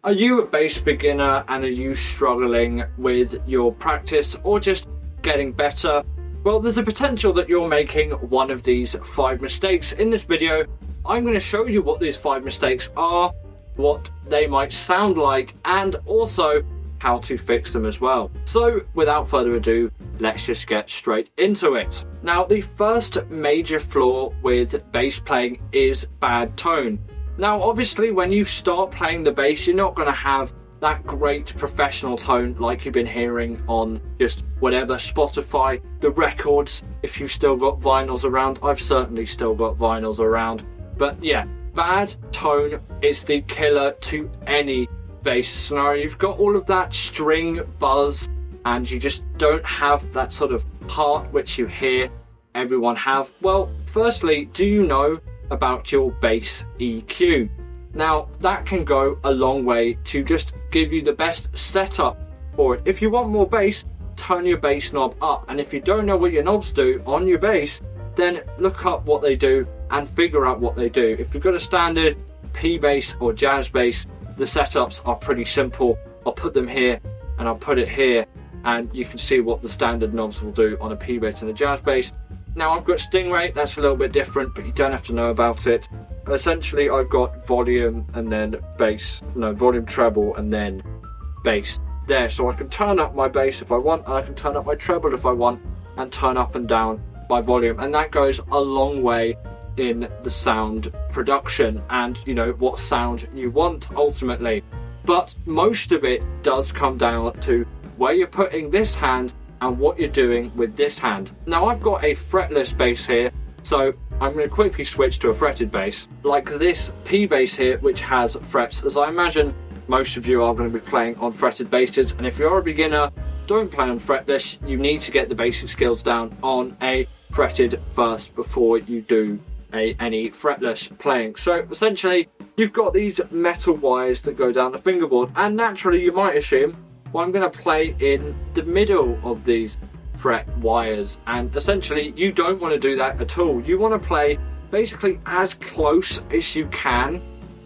Are you a bass beginner and are you struggling with your practice or just getting better? Well, there's a potential that you're making one of these 5 mistakes. In this video, I'm going to show you what these 5 mistakes are, what they might sound like, and also how to fix them as well. So without further ado, let's just get straight into it. Now, the first major flaw with bass playing is bad tone. Now, obviously, when you start playing the bass, you're not going to have that great professional tone like you've been hearing on just whatever, Spotify, the records, if you've still got vinyls around. I've certainly still got vinyls around. But yeah, bad tone is the killer to any bass scenario. You've got all of that string buzz and you just don't have that sort of heart which you hear everyone have. Well, firstly, do you know about your bass EQ? Now, that can go a long way to just give you the best setup for it. If you want more bass, turn your bass knob up, and if you don't know what your knobs do on your bass, then look up what they do and figure out what they do. If you've got a standard P bass or jazz bass, the setups are pretty simple. I'll put them here and I'll put it here, and you can see what the standard knobs will do on a P bass and a jazz bass. Now, I've got Stingray, that's a little bit different, but you don't have to know about it. Essentially, I've got volume and then bass, no, volume treble and then bass there. So I can turn up my bass if I want, and I can turn up my treble if I want, and turn up and down my volume. And that goes a long way in the sound production and, you know, what sound you want ultimately. But most of it does come down to where you're putting this hand and what you're doing with this hand. Now, I've got a fretless bass here, so I'm going to quickly switch to a fretted bass, like this P bass here, which has frets, as I imagine most of you are going to be playing on fretted basses. And if you're a beginner, don't play on fretless. You need to get the basic skills down on a fretted first before you do any fretless playing. So essentially, you've got these metal wires that go down the fingerboard, and naturally you might assume, well, I'm going to play in the middle of these fret wires, and essentially you don't want to do that at all. You want to play basically as close as you can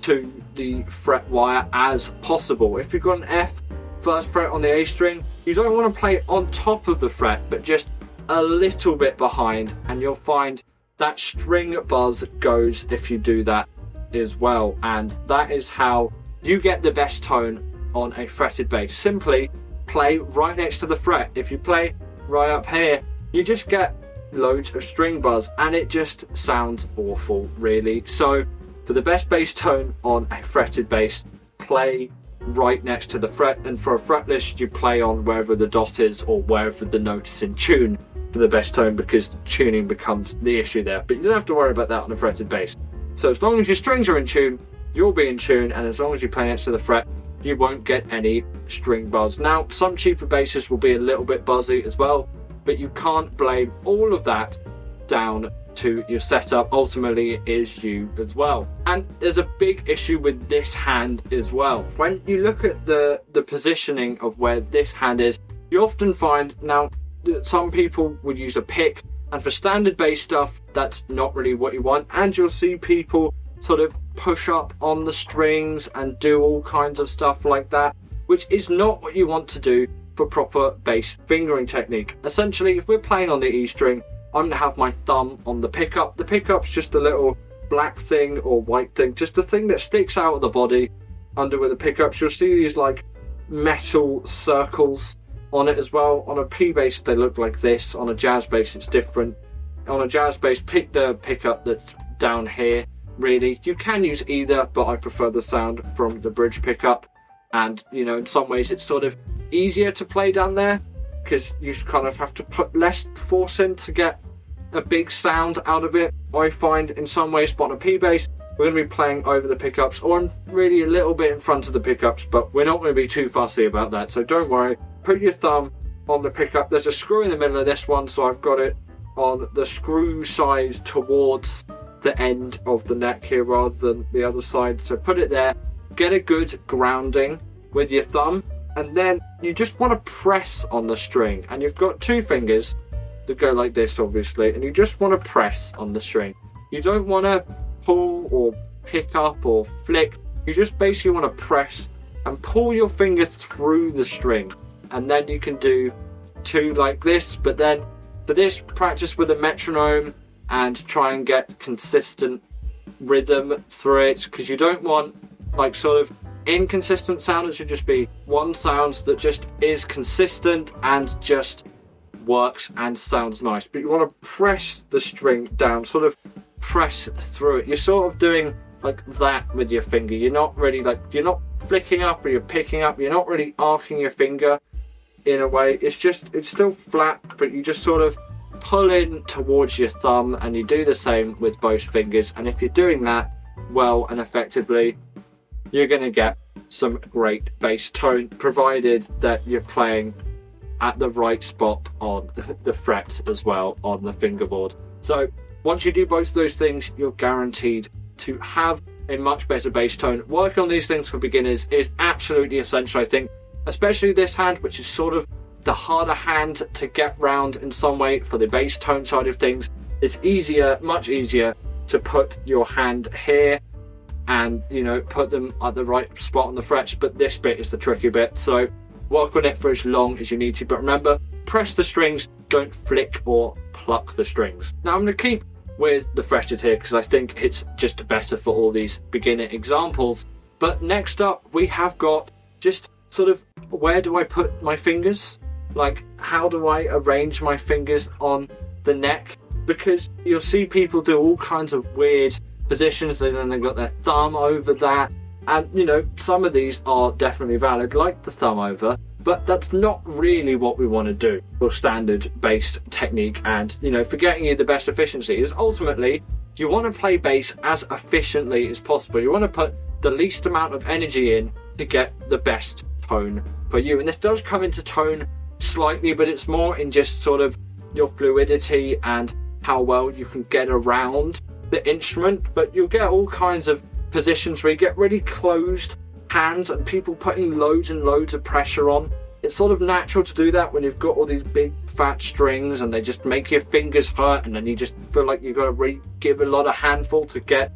to the fret wire as possible. If you've got an F first fret on the A string, you don't want to play on top of the fret, but just a little bit behind, and you'll find that string buzz goes if you do that as well. And that is how you get the best tone on a fretted bass. Simply play right next to the fret. If you play right up here, you just get loads of string buzz, and it just sounds awful, really. So for the best bass tone on a fretted bass, play right next to the fret, and for a fretless, you play on wherever the dot is or wherever the note is in tune for the best tone, because tuning becomes the issue there. But you don't have to worry about that on a fretted bass. So as long as your strings are in tune, you'll be in tune, and as long as you play next to the fret, you won't get any string buzz. Now, some cheaper basses will be a little bit buzzy as well, but you can't blame all of that down to your setup. Ultimately, it is you as well. And there's a big issue with this hand as well. When you look at the positioning of where this hand is, you often find, now, that some people would use a pick, and for standard bass stuff, that's not really what you want. And you'll see people sort of push up on the strings and do all kinds of stuff like that, which is not what you want to do for proper bass fingering technique. Essentially, if we're playing on the E string, I'm gonna have my thumb on the pickup. The pickup's just a little black thing or white thing, just a thing that sticks out of the body under where the pickups. You'll see these like metal circles on it as well. On a P bass, they look like this. On a jazz bass, it's different. On a jazz bass, pick the pickup that's down here. Really, you can use either, but I prefer the sound from the bridge pickup. And, you know, in some ways it's sort of easier to play down there because you kind of have to put less force in to get a big sound out of it, I find, in some ways. But on a P bass, we're going to be playing over the pickups, or really a little bit in front of the pickups, but we're not going to be too fussy about that. So don't worry, put your thumb on the pickup. There's a screw in the middle of this one, so I've got it on the screw side towards the end of the neck here rather than the other side. So put it there, get a good grounding with your thumb, and then you just want to press on the string, and you've got 2 fingers that go like this, obviously, and you just want to press on the string. You don't want to pull or pick up or flick. You just basically want to press and pull your fingers through the string, and then you can do 2 like this. But then for this, practice with a metronome and try and get consistent rhythm through it, because you don't want like sort of inconsistent sound. It should just be one sound that just is consistent and just works and sounds nice. But you want to press the string down, sort of press through it. You're sort of doing like that with your finger. You're not really like, you're not flicking up or you're picking up. You're not really arcing your finger in a way. It's still flat, but you just sort of pull in towards your thumb, and you do the same with both fingers. And if you're doing that well and effectively, you're going to get some great bass tone, provided that you're playing at the right spot on the frets as well on the fingerboard. So once you do both those things, you're guaranteed to have a much better bass tone. Working on these things for beginners is absolutely essential, I think, especially this hand, which is sort of the harder hand to get round in some way for the bass tone side of things. It's easier, much easier, to put your hand here and, you know, put them at the right spot on the frets, but this bit is the tricky bit. So work on it for as long as you need to, but remember, press the strings, don't flick or pluck the strings. Now I'm going to keep with the fretted here because I think it's just better for all these beginner examples. But next up, we have got just sort of, where do I put my fingers? Like, how do I arrange my fingers on the neck? Because you'll see people do all kinds of weird positions, and then they've got their thumb over that. And, you know, some of these are definitely valid, like the thumb over, but that's not really what we want to do for standard bass technique. And, you know, for getting you the best efficiency is ultimately, you want to play bass as efficiently as possible. You want to put the least amount of energy in to get the best tone for you. And this does come into tone slightly, but it's more in just sort of your fluidity and how well you can get around the instrument. But you'll get all kinds of positions where you get really closed hands and people putting loads and loads of pressure on. It's sort of natural to do that when you've got all these big fat strings and they just make your fingers hurt, and then you just feel like you've got to really give a lot of handful to get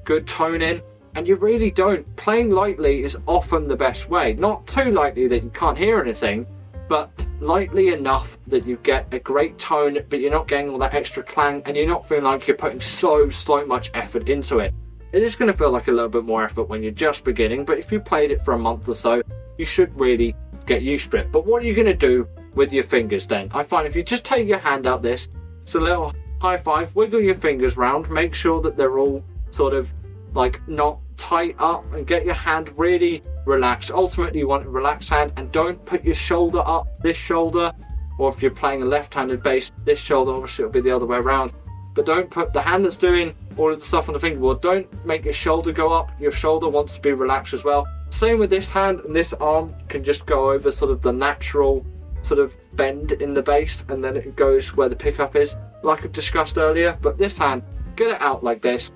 good tone in. And you really don't. Playing lightly is often the best way. Not too lightly that you can't hear anything, but lightly enough that you get a great tone, but you're not getting all that extra clang, and you're not feeling like you're putting so much effort into it. It is going to feel like a little bit more effort when you're just beginning, but if you played it for a month or so, you should really get used to it. But what are you going to do with your fingers then? I find if you just take your hand out this, it's a little high five, wiggle your fingers round, make sure that they're all sort of like not tight up, and get your hand really relaxed. Ultimately, you want a relaxed hand, and don't put your shoulder up, this shoulder, or if you're playing a left-handed bass, this shoulder, obviously it'll be the other way around. But don't put the hand that's doing all of the stuff on the fingerboard, don't make your shoulder go up. Your shoulder wants to be relaxed as well. Same with this hand, and this arm can just go over sort of the natural sort of bend in the bass, and then it goes where the pickup is, like I've discussed earlier. But this hand, get it out like this,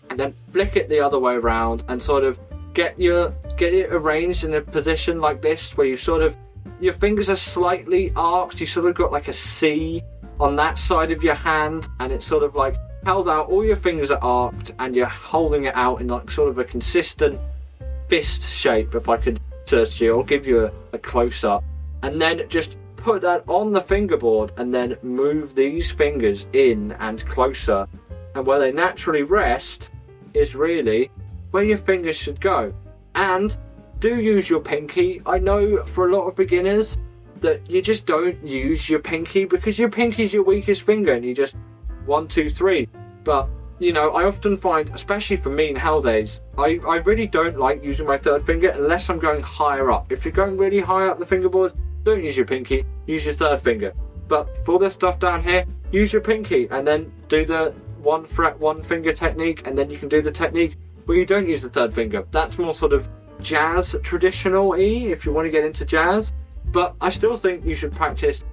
and then flick it the other way around, and sort of get it arranged in a position like this, where you sort of, your fingers are slightly arched. You sort of got like a C on that side of your hand, and it's sort of like held out. All your fingers are arced, and you're holding it out in like sort of a consistent fist shape. If I could search you, I'll give you a close-up, and then just put that on the fingerboard, and then move these fingers in and closer, and where they naturally rest is really where your fingers should go. And do use your pinky. I know for a lot of beginners that you just don't use your pinky, because your pinky is your weakest finger, and you just 1, 2, 3. But you know, I often find, especially for me nowadays, I really don't like using my third finger unless I'm going higher up. If you're going really high up the fingerboard, don't use your pinky, use your third finger. But for this stuff down here, use your pinky, and then do the 1 fret 1 finger technique, and then you can do the technique where you don't use the third finger. That's more sort of jazz traditional-y if you want to get into jazz. But I still think you should practice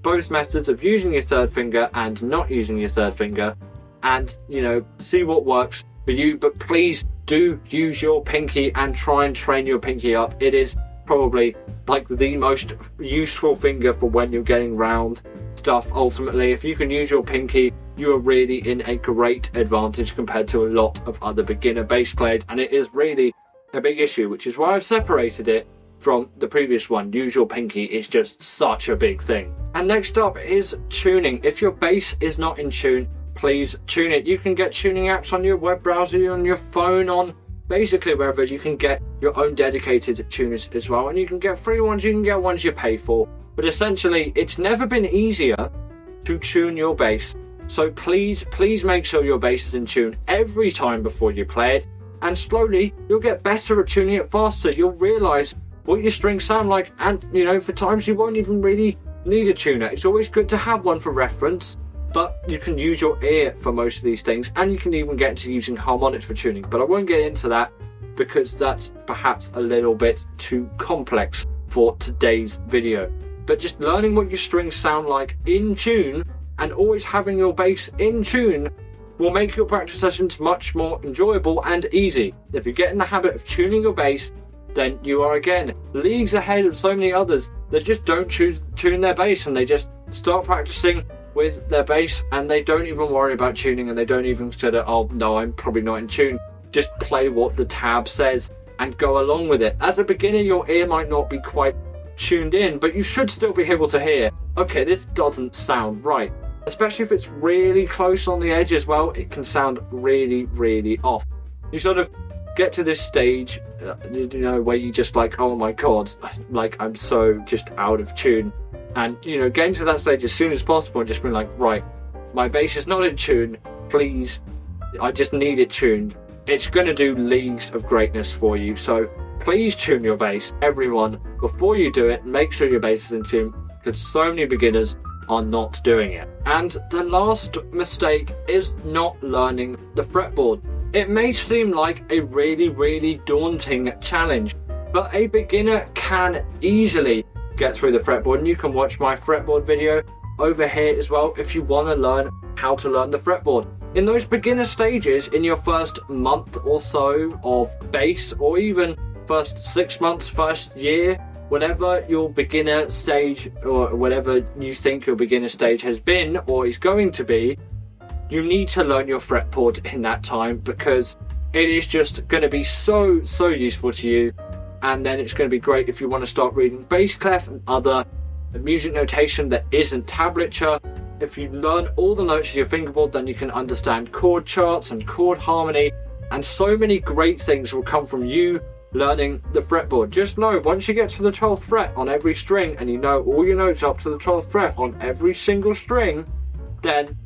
both methods of using your third finger and not using your third finger, and, you know, see what works for you. But please do use your pinky and try and train your pinky up. It is probably like the most useful finger for when you're getting round stuff. Ultimately, if you can use your pinky, you are really in a great advantage compared to a lot of other beginner bass players, and it is really a big issue, which is why I've separated it from the previous one. Use your pinky is just such a big thing. And next up is tuning. If your bass is not in tune, please tune it. You can get tuning apps on your web browser, on your phone, on basically wherever. You can get your own dedicated tuners as well, and you can get free ones, you can get ones you pay for. But essentially, it's never been easier to tune your bass. So please make sure your bass is in tune every time before you play it, and slowly you'll get better at tuning it faster. You'll realise what your strings sound like, and for times you won't even really need a tuner. It's always good to have one for reference, but you can use your ear for most of these things, and you can even get into using harmonics for tuning, but I won't get into that because that's perhaps a little bit too complex for today's video. But just learning what your strings sound like in tune and always having your bass in tune will make your practice sessions much more enjoyable and easy. If you get in the habit of tuning your bass, then you are again leagues ahead of so many others that just don't tune their bass, and they just start practicing with their bass and they don't even worry about tuning, and they don't even consider, oh no, I'm probably not in tune. Just play what the tab says and go along with it. As a beginner, your ear might not be quite tuned in, but you should still be able to hear, okay, this doesn't sound right. Especially if it's really close on the edge as well, it can sound really, really off. You sort of get to this stage, where you just like, oh my god, like I'm so just out of tune. And getting to that stage as soon as possible and just being like, right, my bass is not in tune, please, I just need it tuned. It's going to do leagues of greatness for you. So please tune your bass, everyone. Before you do it, make sure your bass is in tune, because so many beginners are not doing it. And the last mistake is not learning the fretboard. It may seem like a really, really daunting challenge, but a beginner can easily get through the fretboard, and you can watch my fretboard video over here as well if you want to learn how to learn the fretboard. In those beginner stages, in your first month or so of bass, or even first 6 months, first year, whatever your beginner stage or whatever you think your beginner stage has been or is going to be, you need to learn your fretboard in that time, because it is just going to be so useful to you. And then it's going to be great if you want to start reading bass clef and other music notation that isn't tablature. If you learn all the notes of your fingerboard, then you can understand chord charts and chord harmony, and so many great things will come from you learning the fretboard. Just know, once you get to the 12th fret on every string, and you know all your notes up to the 12th fret on every single string, then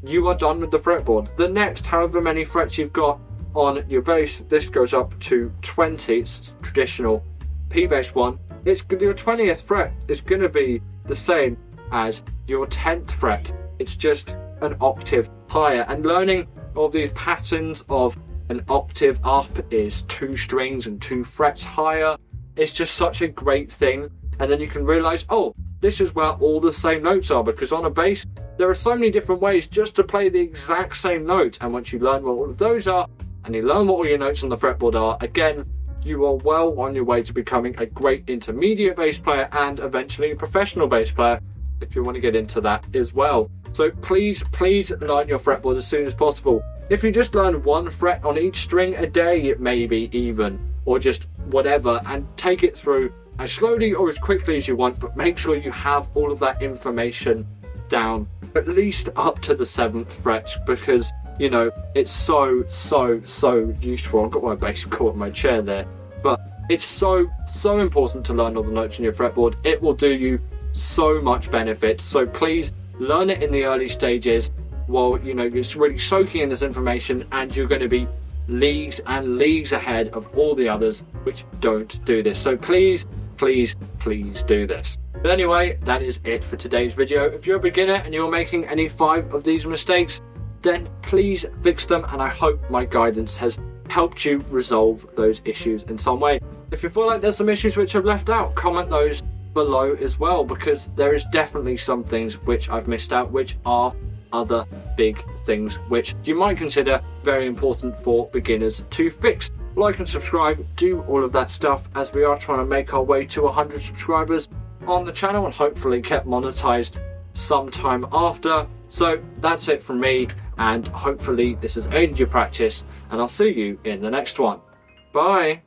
you are done with the fretboard. The next however many frets you've got on your bass, this goes up to 20, it's traditional P bass one. It's your 20th fret is going to be the same as your 10th fret. It's just an octave higher, and learning all these patterns of an octave up is 2 strings and 2 frets higher. It's just such a great thing. And then you can realize, oh, this is where all the same notes are, because on a bass there are so many different ways just to play the exact same note. And once you learn what all of those are, and you learn what all your notes on the fretboard are, again, you are well on your way to becoming a great intermediate bass player and eventually a professional bass player, if you want to get into that as well. So please learn your fretboard as soon as possible. If you just learn 1 fret on each string a day, maybe even, or just whatever, and take it through as slowly or as quickly as you want, but make sure you have all of that information down, at least up to the 7th fret, because it's so useful. I've got my bass caught in my chair there, but it's so important to learn all the notes on your fretboard. It will do you so much benefit. So please learn it in the early stages while you're really soaking in this information, and you're going to be leagues and leagues ahead of all the others which don't do this. So please do this. But anyway, that is it for today's video. If you're a beginner and you're making any 5 of these mistakes, then please fix them, and I hope my guidance has helped you resolve those issues in some way. If you feel like there's some issues which I've left out, comment those below as well, because there is definitely some things which I've missed out, which are other big things which you might consider very important for beginners to fix. Like and subscribe, do all of that stuff, as we are trying to make our way to 100 subscribers on the channel and hopefully get monetized sometime after. So that's it from me, and hopefully this has aided your practice, and I'll see you in the next one. Bye.